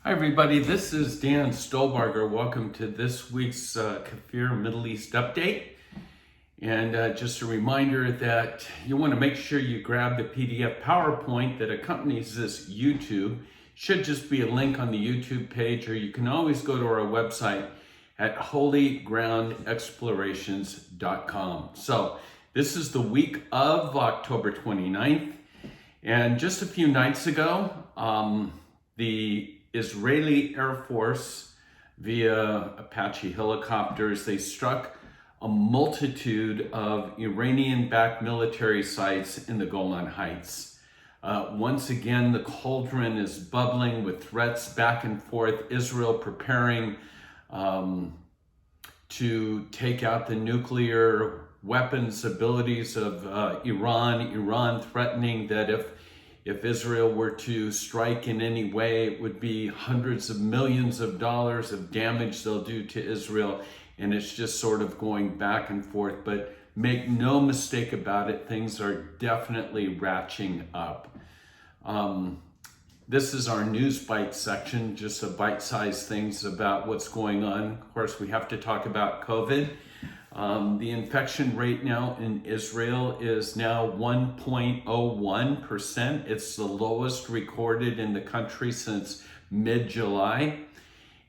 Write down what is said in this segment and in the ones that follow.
Hi everybody, this is Dan Stolbarger. Welcome to this week's KFIR Middle East Update. And just a reminder that you want to make sure you grab the PDF PowerPoint that accompanies this YouTube. Should just be a link on the YouTube page, or you can always go to our website at holygroundexplorations.com. So this is the week of October 29th. And just a few nights ago, the Israeli Air Force, via Apache helicopters, they struck a multitude of Iranian-backed military sites in the Golan Heights. Once again, the cauldron is bubbling with threats back and forth. Israel preparing to take out the nuclear weapons abilities of Iran threatening that if Israel were to strike in any way, it would be hundreds of millions of dollars of damage they'll do to Israel. And it's just sort of going back and forth. But make no mistake about it, things are definitely ratcheting up. This is our news bite section, just a bite-sized things about what's going on. Of course, we have to talk about COVID. The infection rate now in Israel is now 1.01%. It's the lowest recorded in the country since mid-July.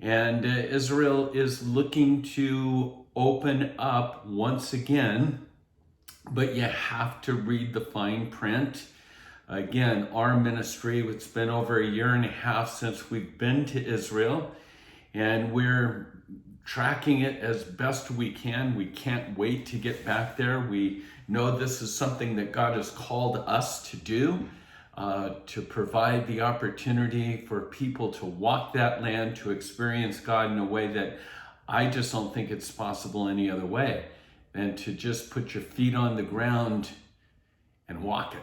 And Israel is looking to open up once again, but you have to read the fine print. Again, our ministry, it's been over a year and a half since we've been to Israel, and we're tracking it as best we can. We can't wait to get back there. We know this is something that God has called us to do, to provide the opportunity for people to walk that land, to experience God in a way that I just don't think it's possible any other way than to just put your feet on the ground and walk it,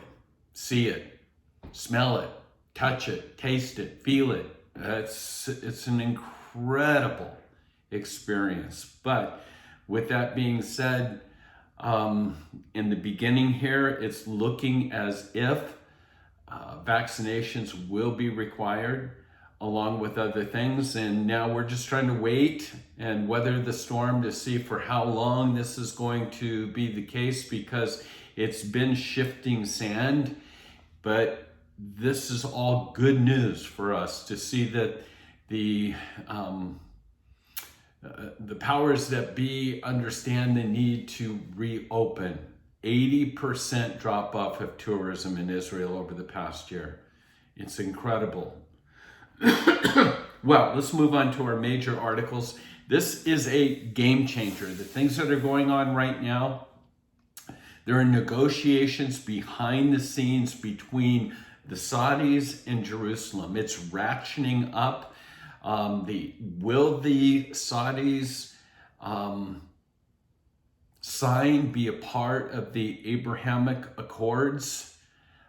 see it, smell it, touch it, taste it, feel it. It's an incredible experience. But with that being said, in the beginning here, it's looking as if vaccinations will be required along with other things. And now we're just trying to wait and weather the storm to see for how long this is going to be the case, because it's been shifting sand. But this is all good news for us to see that the powers that be understand the need to reopen. 80% drop off of tourism in Israel over the past year. It's incredible. Well, let's move on to our major articles. This is a game changer. The things that are going on right now, there are negotiations behind the scenes between the Saudis and Jerusalem. It's ratcheting up. Will the Saudis be a part of the Abrahamic Accords?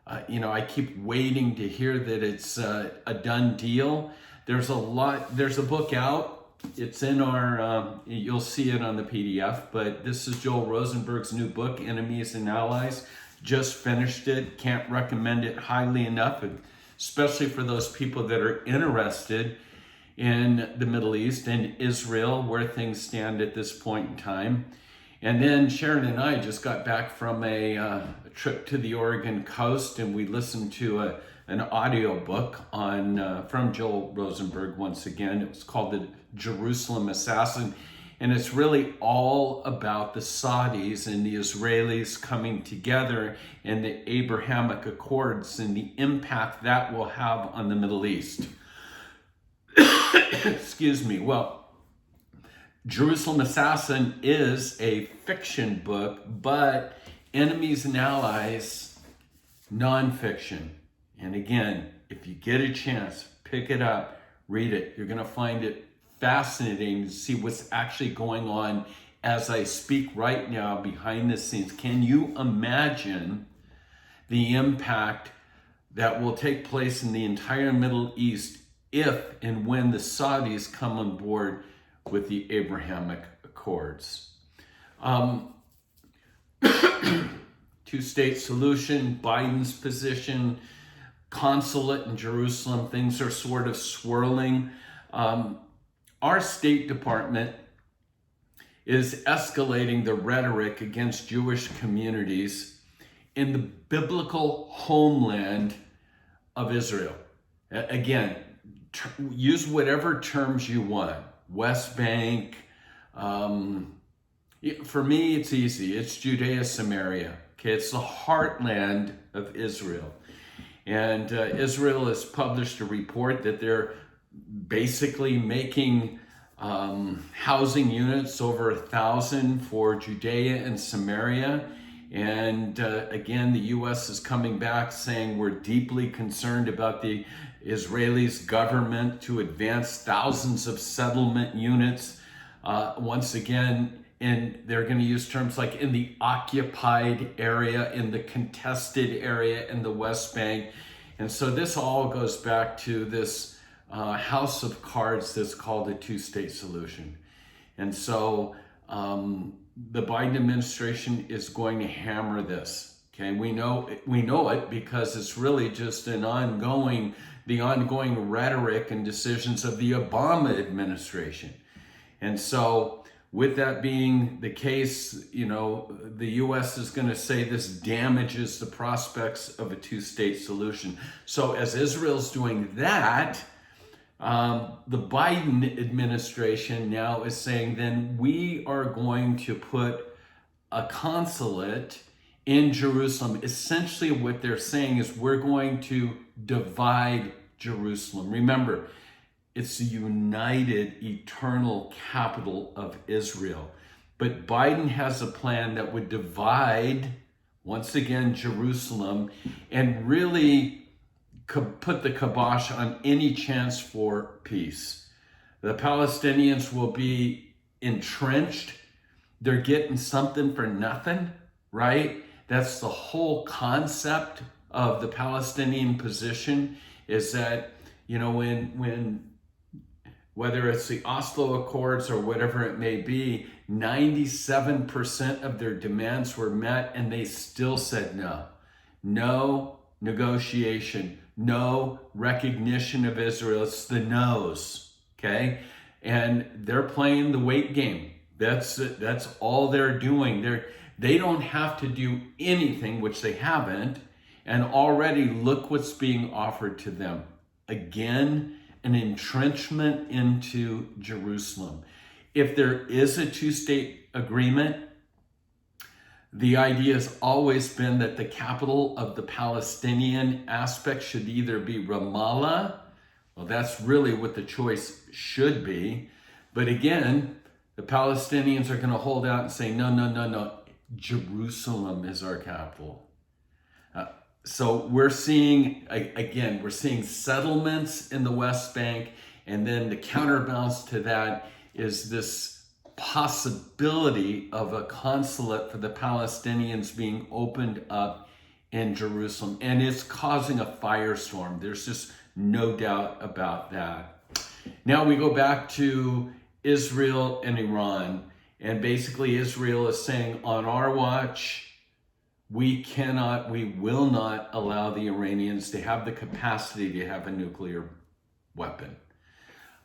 I keep waiting to hear that it's a done deal. There's a book out. It's in our, you'll see it on the PDF, but this is Joel Rosenberg's new book, Enemies and Allies. Just finished it. Can't recommend it highly enough, especially for those people that are interested in the Middle East and Israel, where things stand at this point in time. And then Sharon and I just got back from a trip to the Oregon coast, and we listened to an audio book from Joel Rosenberg once again. It was called The Jerusalem Assassin, and it's really all about the Saudis and the Israelis coming together and the Abrahamic Accords and the impact that will have on the Middle East. Excuse me. Well, Jerusalem Assassin is a fiction book, but Enemies and Allies, nonfiction. And again, if you get a chance, pick it up, read it. You're going to find it fascinating to see what's actually going on as I speak right now behind the scenes. Can you imagine the impact that will take place in the entire Middle East if and when the Saudis come on board with the Abrahamic Accords? Two-state solution, Biden's position, Consulate in Jerusalem. Things are sort of swirling. Our State Department is escalating the rhetoric against Jewish communities in the biblical homeland of Israel. Again, use whatever terms you want. West Bank. For me, it's easy. It's Judea Samaria. Okay, it's the heartland of Israel. And Israel has published a report that they're basically making housing units over 1,000 for Judea and Samaria. And again, the U.S. is coming back saying we're deeply concerned about the Israelis' government to advance thousands of settlement units. Once again, and they're going to use terms like in the occupied area, in the contested area, in the West Bank. And so this all goes back to this house of cards that's called a two-state solution. And so the Biden administration is going to hammer this. Okay, we know it because it's really just the ongoing rhetoric and decisions of the Obama administration. And so with that being the case, the U.S. is going to say this damages the prospects of a two-state solution. So as Israel's doing that, the Biden administration now is saying, then we are going to put a consulate in Jerusalem. Essentially what they're saying is we're going to divide Jerusalem. Remember, it's the united, eternal capital of Israel. But Biden has a plan that would divide, once again, Jerusalem, and really put the kibosh on any chance for peace. The Palestinians will be entrenched. They're getting something for nothing, right? That's the whole concept of the Palestinian position, is that, when whether it's the Oslo Accords or whatever it may be, 97% of their demands were met, and they still said no. No negotiation, no recognition of Israel. It's the no's, okay? And they're playing the wait game. That's all they're doing. They don't have to do anything, which they haven't, and already look what's being offered to them. Again, an entrenchment into Jerusalem. If there is a two-state agreement, the idea has always been that the capital of the Palestinian aspect should either be Ramallah. Well, that's really what the choice should be. But again, the Palestinians are going to hold out and say, no. Jerusalem is our capital. So we're seeing settlements in the West Bank, and then the counterbalance to that is this possibility of a consulate for the Palestinians being opened up in Jerusalem. And it's causing a firestorm. There's just no doubt about that. Now we go back to Israel and Iran. And basically Israel is saying, on our watch, we will not allow the Iranians to have the capacity to have a nuclear weapon.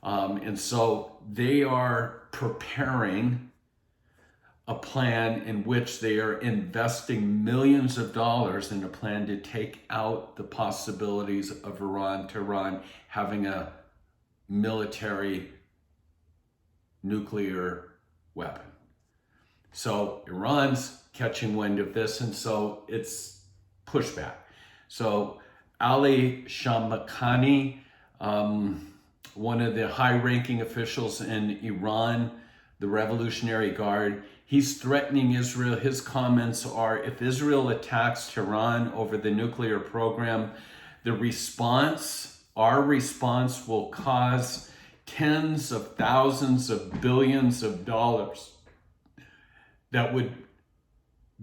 And so they are preparing a plan in which they are investing millions of dollars in a plan to take out the possibilities of Tehran having a military nuclear weapon. So Iran's catching wind of this, and so it's pushback. So Ali Shamakhani, one of the high-ranking officials in Iran, the Revolutionary Guard, he's threatening Israel. His comments are, if Israel attacks Tehran over the nuclear program, our response will cause tens of thousands of billions of dollars that would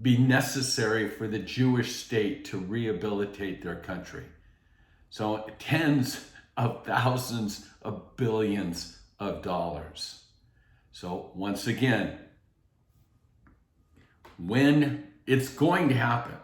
be necessary for the Jewish state to rehabilitate their country. So tens of thousands of billions of dollars. So once again, when it's going to happen,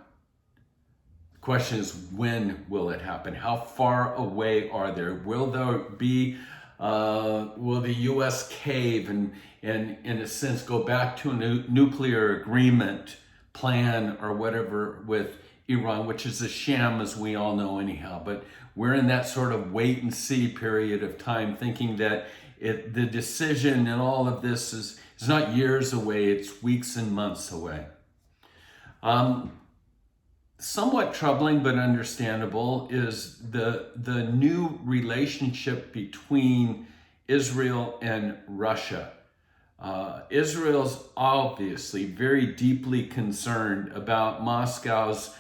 the question is, when will it happen? How far away are they? Will there be, will the U.S. cave and in a sense go back to a nuclear agreement plan or whatever with Iran, which is a sham, as we all know anyhow. But we're in that sort of wait and see period of time, thinking that the decision and all of this is not years away, it's weeks and months away. Somewhat troubling but understandable is the new relationship between Israel and Russia. Israel's obviously very deeply concerned about Moscow's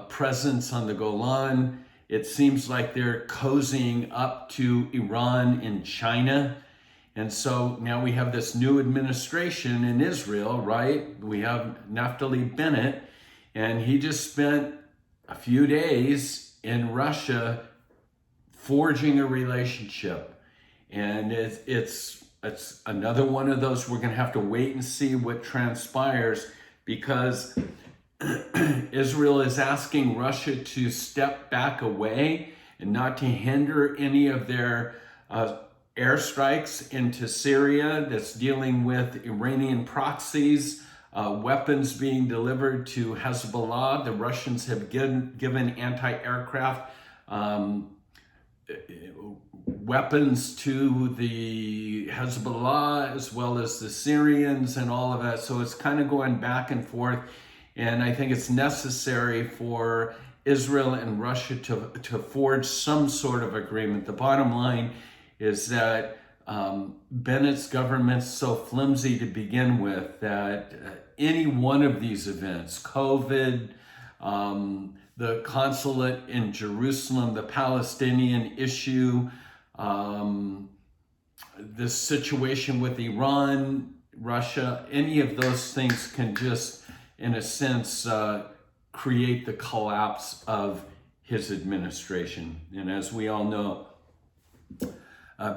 presence on the Golan. It seems like they're cozying up to Iran and China. And so now we have this new administration in Israel, right? We have Naftali Bennett, and he just spent a few days in Russia forging a relationship. And it's another one of those we're going to have to wait and see what transpires, because Israel is asking Russia to step back away and not to hinder any of their airstrikes into Syria that's dealing with Iranian proxies, weapons being delivered to Hezbollah. The Russians have given anti-aircraft weapons to the Hezbollah as well as the Syrians and all of that. So it's kind of going back and forth. And I think it's necessary for Israel and Russia to forge some sort of agreement. The bottom line is that Bennett's government's so flimsy to begin with that any one of these events, COVID, the consulate in Jerusalem, the Palestinian issue, the situation with Iran, Russia, any of those things can just, in a sense, create the collapse of his administration. And as we all know,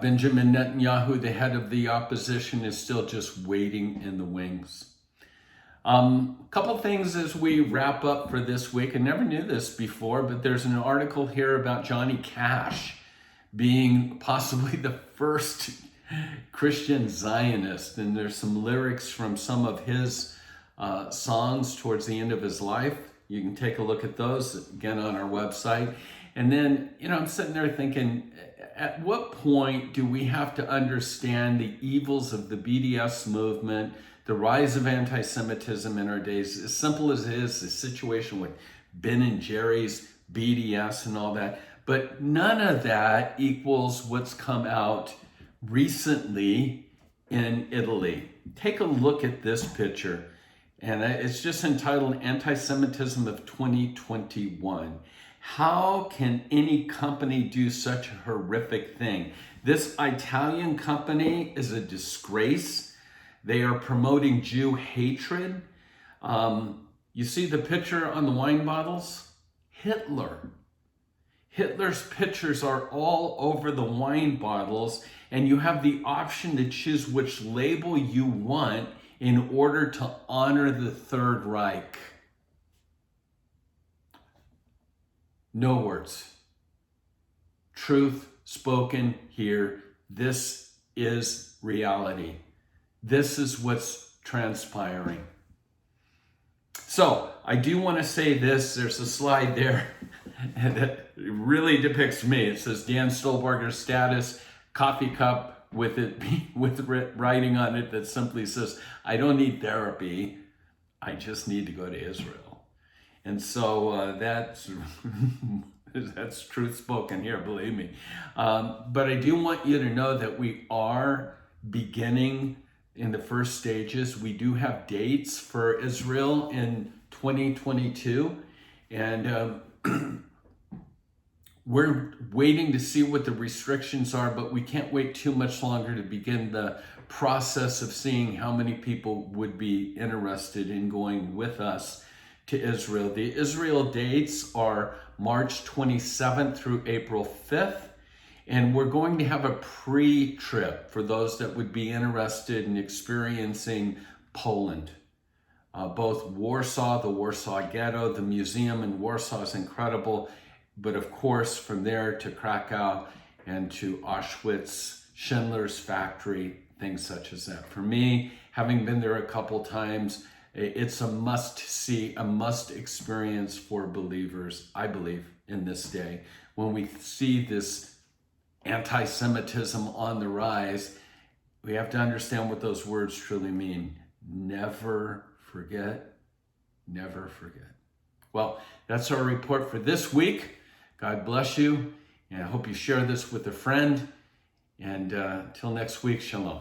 Benjamin Netanyahu, the head of the opposition, is still just waiting in the wings. Couple things as we wrap up for this week. I never knew this before, but there's an article here about Johnny Cash being possibly the first Christian Zionist. And there's some lyrics from some of his songs towards the end of his life. You can take a look at those again on our website. And then, I'm sitting there thinking, at what point do we have to understand the evils of the BDS movement, the rise of anti-Semitism in our days? As simple as it is, the situation with Ben and Jerry's, BDS and all that. But none of that equals what's come out recently in Italy. Take a look at this picture. And it's just entitled Anti-Semitism of 2021. How can any company do such a horrific thing? This Italian company is a disgrace. They are promoting Jew hatred. You see the picture on the wine bottles? Hitler. Hitler's pictures are all over the wine bottles, and you have the option to choose which label you want in order to honor the Third Reich. No words. Truth spoken here. This is reality. This is what's transpiring. So I do want to say this. There's a slide there that really depicts me. It says Dan Stolberger's status, coffee cup with writing on it that simply says, I don't need therapy. I just need to go to Israel. And so that's truth spoken here, believe me. But I do want you to know that we are beginning in the first stages. We do have dates for Israel in 2022. And we're waiting to see what the restrictions are, but we can't wait too much longer to begin the process of seeing how many people would be interested in going with us to Israel. The Israel dates are March 27th through April 5th. And we're going to have a pre-trip for those that would be interested in experiencing Poland. both Warsaw, the Warsaw Ghetto, the museum in Warsaw is incredible, but of course from there to Krakow and to Auschwitz, Schindler's factory, things such as that. For me, having been there a couple times, it's a must see, a must experience for believers, I believe, in this day. When we see this anti-Semitism on the rise, we have to understand what those words truly mean. Never forget, never forget. Well, that's our report for this week. God bless you, and I hope you share this with a friend. And till next week, shalom.